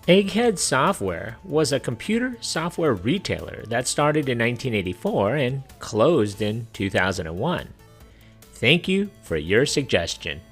Egghead Software was a computer software retailer that started in 1984 and closed in 2001. Thank you for your suggestion.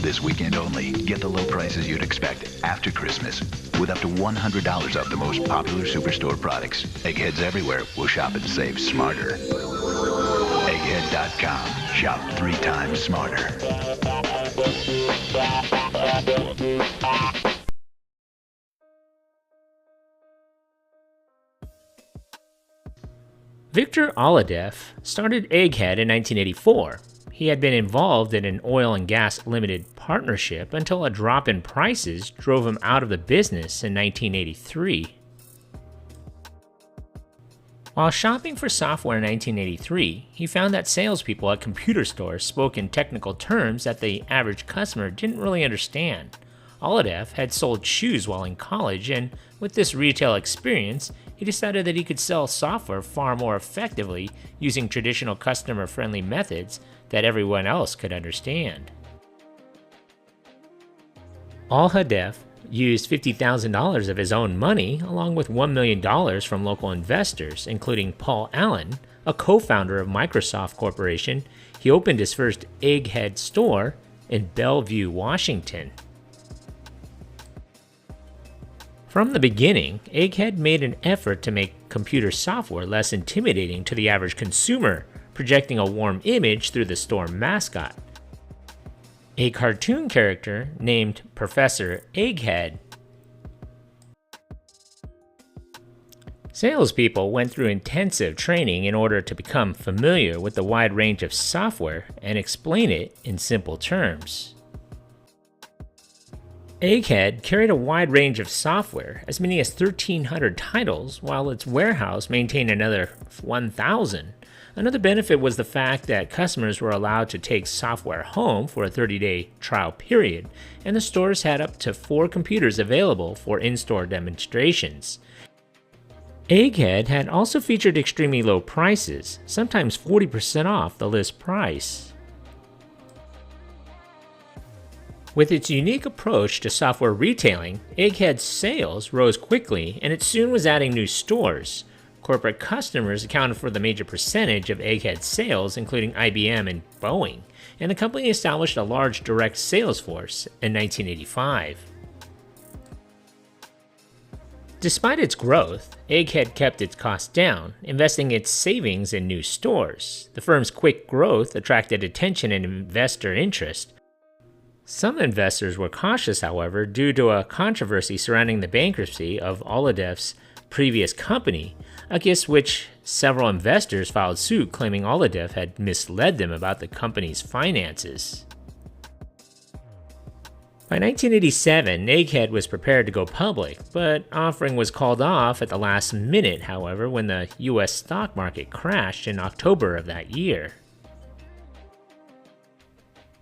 This weekend only, get the low prices you'd expect after Christmas with up to $100 off the most popular Superstore products. Eggheads everywhere will shop and save smarter. Egghead.com. Shop 3 times smarter. Victor Oladev started Egghead in 1984. He had been involved in an oil and gas limited partnership until a drop in prices drove him out of the business in 1983. While shopping for software in 1983, he found that salespeople at computer stores spoke in technical terms that the average customer didn't really understand. Oladev had sold shoes while in college, and with this retail experience, he decided that he could sell software far more effectively using traditional customer-friendly methods that everyone else could understand. Oladev used $50,000 of his own money, along with $1 million from local investors, including Paul Allen, a co-founder of Microsoft Corporation. He opened his first Egghead store in Bellevue, Washington. From the beginning, Egghead made an effort to make computer software less intimidating to the average consumer, projecting a warm image through the store mascot, a cartoon character named Professor Egghead. Salespeople went through intensive training in order to become familiar with the wide range of software and explain it in simple terms. Egghead carried a wide range of software, as many as 1,300 titles, while its warehouse maintained another 1,000. Another benefit was the fact that customers were allowed to take software home for a 30-day trial period, and the stores had up to 4 computers available for in-store demonstrations. Egghead had also featured extremely low prices, sometimes 40% off the list price. With its unique approach to software retailing, Egghead's sales rose quickly, and it soon was adding new stores. Corporate customers accounted for the major percentage of Egghead's sales, including IBM and Boeing, and the company established a large direct sales force in 1985. Despite its growth, Egghead kept its costs down, investing its savings in new stores. The firm's quick growth attracted attention and investor interest. Some investors were cautious, however, due to a controversy surrounding the bankruptcy of Oladev's previous company, against which several investors filed suit claiming Oladev had misled them about the company's finances. By 1987, Egghead was prepared to go public, but offering was called off at the last minute, however, when the US stock market crashed in October of that year.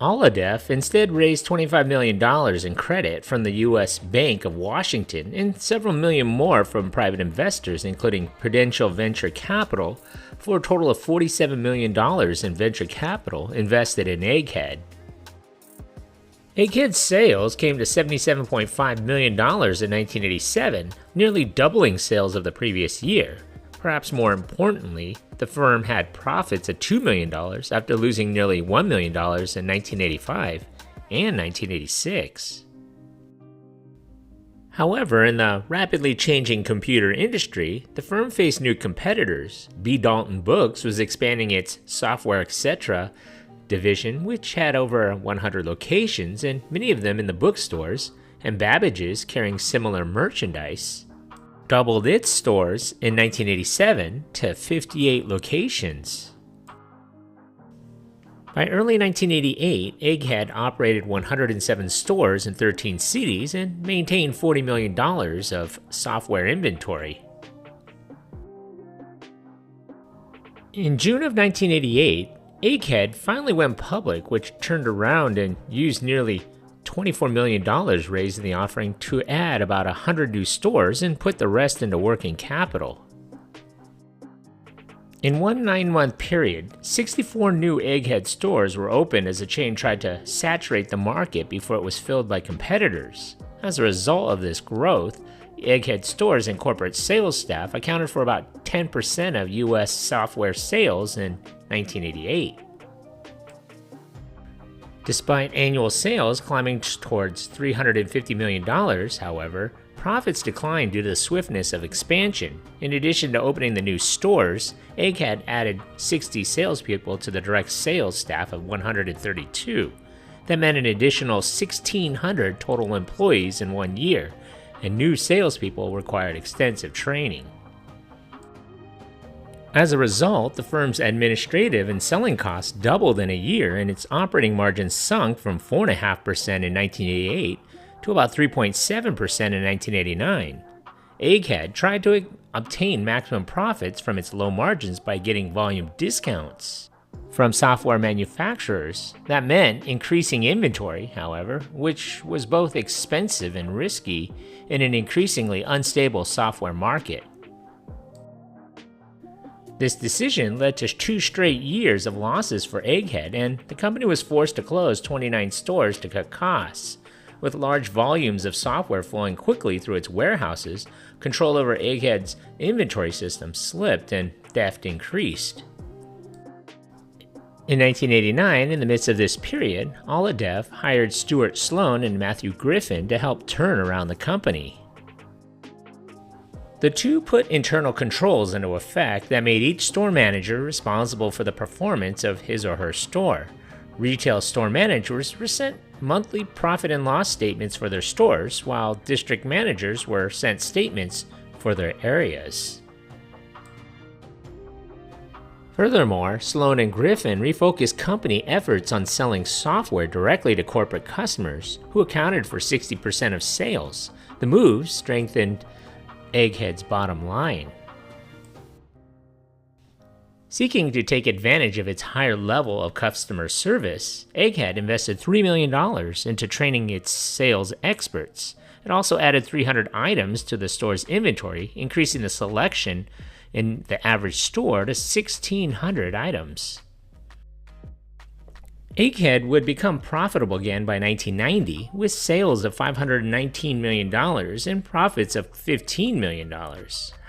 Oladev instead raised $25 million in credit from the U.S. Bank of Washington and several million more from private investors, including Prudential Venture Capital, for a total of $47 million in venture capital invested in Egghead. Egghead's sales came to $77.5 million in 1987, nearly doubling sales of the previous year. Perhaps more importantly, the firm had profits of $2 million after losing nearly $1 million in 1985 and 1986. However, in the rapidly changing computer industry, the firm faced new competitors. B. Dalton Books was expanding its Software Etc. division, which had over 100 locations, and many of them in the bookstores, and Babbage's, carrying similar merchandise, doubled its stores in 1987 to 58 locations. By early 1988, Egghead operated 107 stores in 13 cities and maintained $40 million of software inventory. In June of 1988, Egghead finally went public, which turned around and used nearly $24 million raised in the offering to add about 100 new stores and put the rest into working capital. In one 9-month period, 64 new Egghead stores were opened as the chain tried to saturate the market before it was filled by competitors. As a result of this growth, Egghead stores and corporate sales staff accounted for about 10% of U.S. software sales in 1988. Despite annual sales climbing towards $350 million, however, profits declined due to the swiftness of expansion. In addition to opening the new stores, Egghead added 60 salespeople to the direct sales staff of 132. That meant an additional 1,600 total employees in 1 year, and new salespeople required extensive training. As a result, the firm's administrative and selling costs doubled in a year, and its operating margin sunk from 4.5% in 1988 to about 3.7% in 1989. Egghead tried to obtain maximum profits from its low margins by getting volume discounts from software manufacturers. That meant increasing inventory, however, which was both expensive and risky in an increasingly unstable software market. This decision led to 2 straight years of losses for Egghead, and the company was forced to close 29 stores to cut costs. With large volumes of software flowing quickly through its warehouses, control over Egghead's inventory system slipped and theft increased. In 1989, in the midst of this period, Aladev hired Stuart Sloan and Matthew Griffin to help turn around the company. The two put internal controls into effect that made each store manager responsible for the performance of his or her store. Retail store managers were sent monthly profit and loss statements for their stores, while district managers were sent statements for their areas. Furthermore, Sloan and Griffin refocused company efforts on selling software directly to corporate customers, who accounted for 60% of sales. The move strengthened Egghead's bottom line. Seeking to take advantage of its higher level of customer service, Egghead invested $3 million into training its sales experts. It also added 300 items to the store's inventory, increasing the selection in the average store to 1,600 items. Egghead would become profitable again by 1990, with sales of $519 million and profits of $15 million.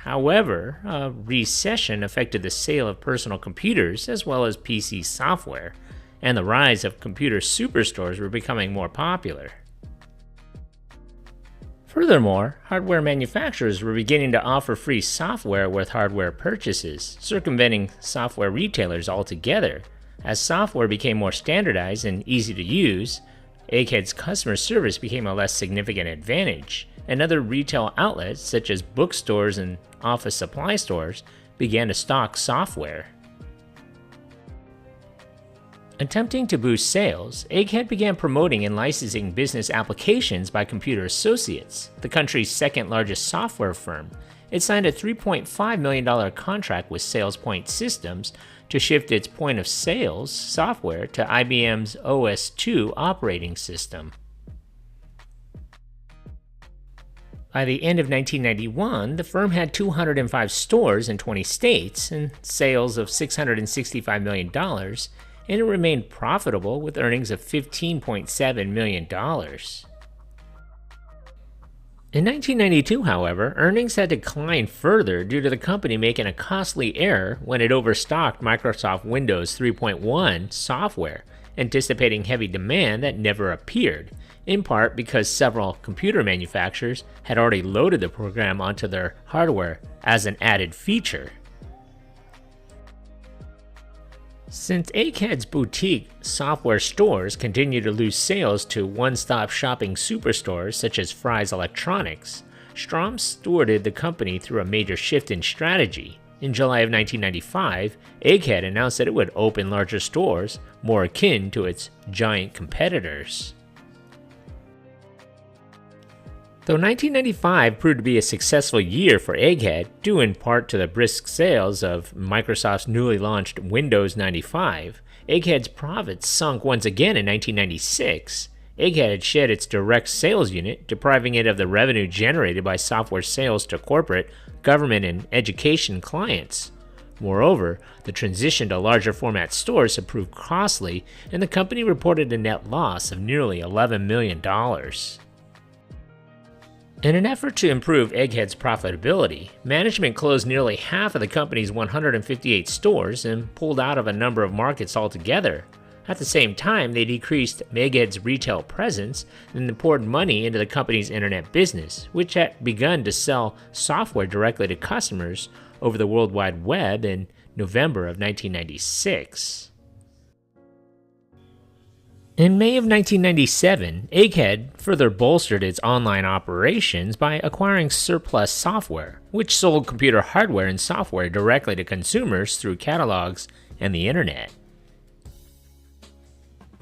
However, a recession affected the sale of personal computers as well as PC software, and the rise of computer superstores were becoming more popular. Furthermore, hardware manufacturers were beginning to offer free software with hardware purchases, circumventing software retailers altogether. As software became more standardized and easy to use, Egghead's customer service became a less significant advantage, and other retail outlets, such as bookstores and office supply stores, began to stock software. Attempting to boost sales, Egghead began promoting and licensing business applications by Computer Associates, the country's second-largest software firm. It signed a $3.5 million contract with SalesPoint Systems to shift its point-of-sales software to IBM's OS/2 operating system. By the end of 1991, the firm had 205 stores in 20 states and sales of $665 million, and it remained profitable with earnings of $15.7 million. In 1992, however, earnings had declined further due to the company making a costly error when it overstocked Microsoft Windows 3.1 software, anticipating heavy demand that never appeared, in part because several computer manufacturers had already loaded the program onto their hardware as an added feature. Since Egghead's boutique software stores continue to lose sales to one-stop shopping superstores such as Fry's Electronics, Strom stewarded the company through a major shift in strategy. In July of 1995, Egghead announced that it would open larger stores more akin to its giant competitors. Though 1995 proved to be a successful year for Egghead, due in part to the brisk sales of Microsoft's newly launched Windows 95, Egghead's profits sunk once again in 1996. Egghead had shed its direct sales unit, depriving it of the revenue generated by software sales to corporate, government, and education clients. Moreover, the transition to larger format stores had proved costly, and the company reported a net loss of nearly $11 million. In an effort to improve Egghead's profitability, management closed nearly half of the company's 158 stores and pulled out of a number of markets altogether. At the same time, they decreased Egghead's retail presence and poured money into the company's internet business, which had begun to sell software directly to customers over the World Wide Web in November of 1996. In May of 1997, Egghead further bolstered its online operations by acquiring Surplus Software, which sold computer hardware and software directly to consumers through catalogs and the internet.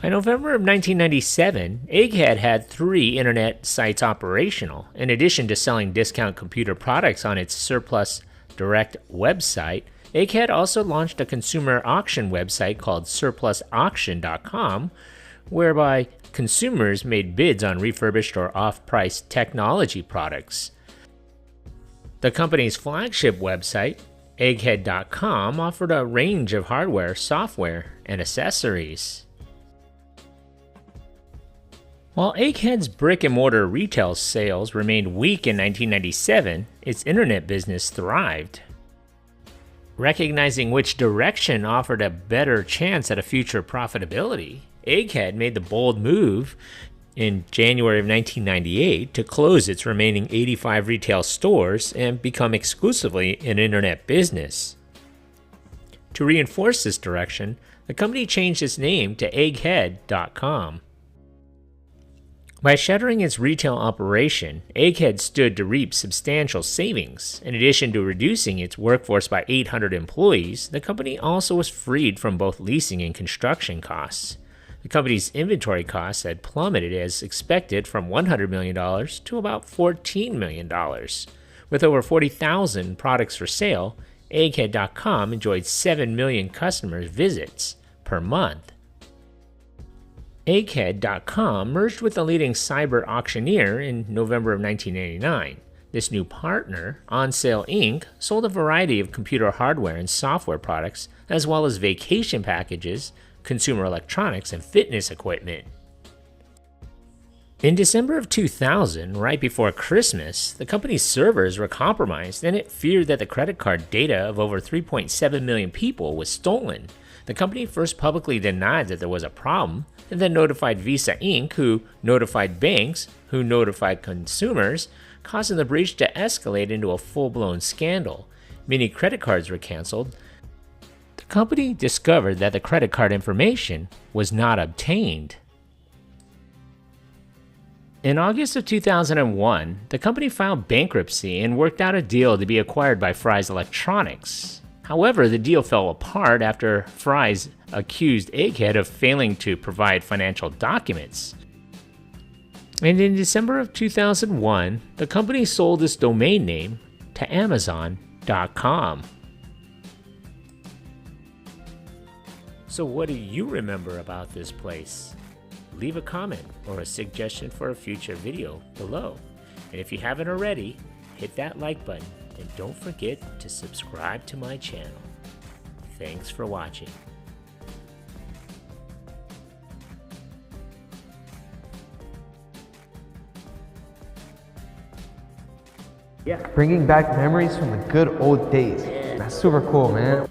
By November of 1997, Egghead had 3 internet sites operational. In addition to selling discount computer products on its Surplus Direct website, Egghead also launched a consumer auction website called surplusauction.com, whereby consumers made bids on refurbished or off-price technology products. The company's flagship website, Egghead.com, offered a range of hardware, software, and accessories. While Egghead's brick-and-mortar retail sales remained weak in 1997, its internet business thrived. Recognizing which direction offered a better chance at a future profitability, Egghead made the bold move in January of 1998 to close its remaining 85 retail stores and become exclusively an internet business. To reinforce this direction, the company changed its name to Egghead.com. By shuttering its retail operation, Egghead stood to reap substantial savings. In addition to reducing its workforce by 800 employees, the company also was freed from both leasing and construction costs. The company's inventory costs had plummeted as expected from $100 million to about $14 million. With over 40,000 products for sale, Egghead.com enjoyed 7 million customers' visits per month. Egghead.com merged with the leading cyber auctioneer in November of 1989. This new partner, On Sale Inc., sold a variety of computer hardware and software products, as well as vacation packages, consumer electronics, and fitness equipment. In December of 2000, right before Christmas, the company's servers were compromised and it feared that the credit card data of over 3.7 million people was stolen. The company first publicly denied that there was a problem, and then notified Visa Inc., who notified banks, who notified consumers, causing the breach to escalate into a full-blown scandal. Many credit cards were canceled. The company discovered that the credit card information was not obtained. In August of 2001, the company filed bankruptcy and worked out a deal to be acquired by Fry's Electronics. However, the deal fell apart after Fry's accused Egghead of failing to provide financial documents. And in December of 2001, the company sold its domain name to Amazon.com. So what do you remember about this place? Leave a comment or a suggestion for a future video below. And if you haven't already, hit that like button and don't forget to subscribe to my channel. Thanks for watching. Bringing back memories from the good old days. That's super cool, man.